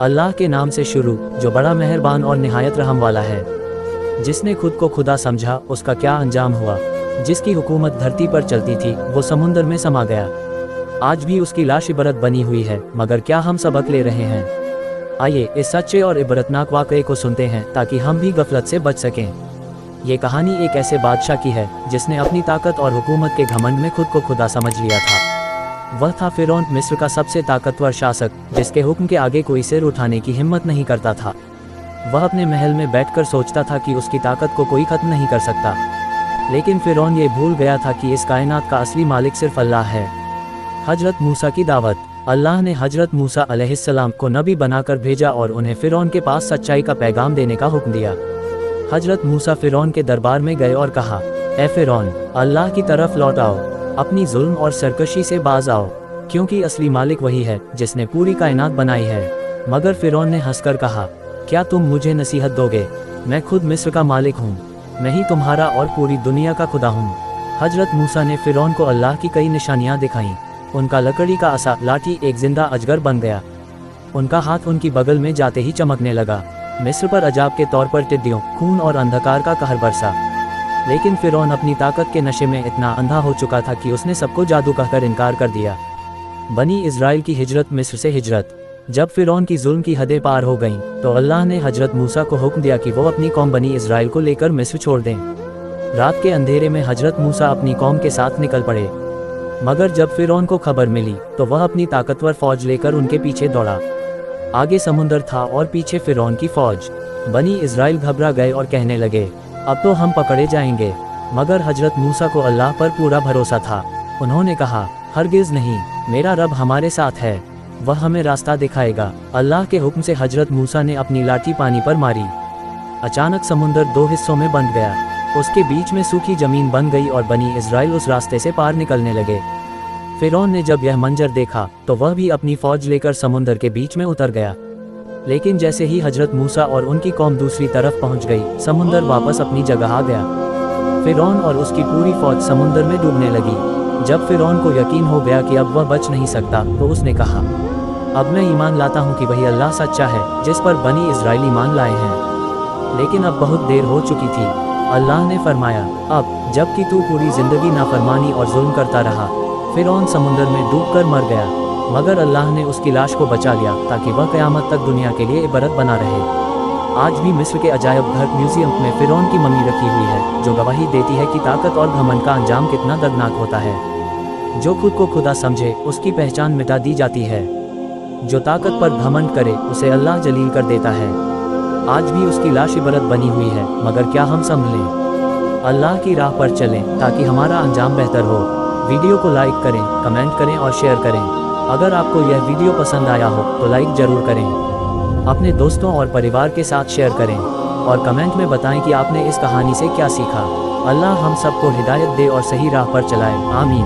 अल्लाह के नाम से शुरू, जो बड़ा मेहरबान और निहायत रहम वाला है। जिसने खुद को खुदा समझा, उसका क्या अंजाम हुआ। जिसकी हुकूमत धरती पर चलती थी, वो समुंदर में समा गया। आज भी उसकी लाश इबरत बनी हुई है, मगर क्या हम सबक ले रहे हैं? आइए इस सच्चे और इबरतनाक वाक़े को सुनते हैं, ताकि हम भी गफलत से बच सकें। ये कहानी एक ऐसे बादशाह की है, जिसने अपनी ताकत और हुकूमत के घमंड में खुद को खुदा समझ लिया था। वह था फिरौन, मिस्र का सबसे ताकतवर शासक, जिसके हुक्म के आगे कोई सिर उठाने की हिम्मत नहीं करता था। वह अपने महल में बैठकर सोचता था कि उसकी ताकत को कोई खत्म नहीं कर सकता। लेकिन फिरौन ये भूल गया था कि इस कायनात का असली मालिक सिर्फ अल्लाह है। हजरत मूसा की दावत। अल्लाह ने हजरत मूसा अलैहिस्सलाम को नबी बनाकर भेजा और उन्हें फिरौन के पास सच्चाई का पैगाम देने का हुक्म दिया। हजरत मूसा फिरौन के दरबार में गए और कहा, ए फिरौन, अल्लाह की तरफ लौट आओ, अपनी जुल्म और सरकशी से बाज आओ, क्योंकि असली मालिक वही है जिसने पूरी कायनात बनाई है। मगर फिरौन ने हंसकर कहा, क्या तुम मुझे नसीहत दोगे? मैं खुद मिस्र का मालिक हूँ, मैं ही तुम्हारा और पूरी दुनिया का खुदा हूँ। हजरत मूसा ने फिरौन को अल्लाह की कई निशानियाँ दिखाईं। उनका लकड़ी का असा लाठी एक जिंदा अजगर बन गया। उनका हाथ उनकी बगल में जाते ही चमकने लगा। मिस्र पर अजाब के तौर पर टिड्डियों, खून और अंधकार का कहर बरसा। लेकिन फिरौन अपनी ताकत के नशे में इतना अंधा हो चुका था कि उसने सबको जादू कहकर इनकार कर दिया। बनी इज़राइल की हिजरत। मिस्र से हिजरत। जब फिरौन की जुल्म की हदें पार हो गईं, तो अल्लाह ने हजरत मूसा को हुक्म दिया कि वो अपनी कौम बनी इज़राइल को लेकर मिस्र छोड़ दें। रात के अंधेरे में हजरत मूसा अपनी कौम के साथ निकल पड़े। मगर जब फिरौन को खबर मिली, तो वह अपनी ताकतवर फौज लेकर उनके पीछे दौड़ा। आगे समुंदर था और पीछे फिरौन की फौज। बनी इज़राइल घबरा गए और कहने लगे, अब तो हम पकड़े जाएंगे। मगर हजरत मूसा को अल्लाह पर पूरा भरोसा था। उन्होंने कहा, हरगिज़ नहीं, मेरा रब हमारे साथ है, वह हमें रास्ता दिखाएगा। अल्लाह के हुक्म से हजरत मूसा ने अपनी लाठी पानी पर मारी। अचानक समुंदर दो हिस्सों में बंट गया। उसके बीच में सूखी जमीन बन गई और बनी इज़राइल उस रास्ते से पार निकलने लगे। फिरौन ने जब यह मंजर देखा, तो वह भी अपनी फौज लेकर समुंदर के बीच में उतर गया। लेकिन जैसे ही हजरत मूसा और उनकी कौम दूसरी तरफ पहुंच गई, समुंदर वापस अपनी जगह आ गया। फिरौन और उसकी पूरी फौज समुंदर में डूबने लगी। जब फिरौन को यकीन हो गया कि अब वह बच नहीं सकता, तो उसने कहा, अब मैं ईमान लाता हूँ कि वही अल्लाह सच्चा है, जिस पर बनी इज़राइल ईमान लाए हैं। लेकिन अब बहुत देर हो चुकी थी। अल्लाह ने फरमाया, अब जबकि तू पूरी जिंदगी नाफरमानी और जुल्म करता रहा। फिरौन समुंदर में डूबकर मर गया, मगर अल्लाह ने उसकी लाश को बचा लिया, ताकि वह क़यामत तक दुनिया के लिए इबरत बना रहे। आज भी मिस्र के अजायब घर म्यूजियम में फिरौन की मम्मी रखी हुई है, जो गवाही देती है कि ताकत और घमंड का अंजाम कितना दर्दनाक होता है। जो खुद को खुदा समझे, उसकी पहचान मिटा दी जाती है। जो ताकत पर घमंड करे, उसे अल्लाह जलील कर देता है। आज भी उसकी लाश इबरत बनी हुई है, मगर क्या हम संभलें? अल्लाह की राह पर चलें, ताकि हमारा अंजाम बेहतर हो। वीडियो को लाइक करें, कमेंट करें और शेयर करें। अगर आपको यह वीडियो पसंद आया हो, तो लाइक ज़रूर करें। अपने दोस्तों और परिवार के साथ शेयर करें और कमेंट में बताएं कि आपने इस कहानी से क्या सीखा। अल्लाह हम सबको हिदायत दे और सही राह पर चलाए। आमीन।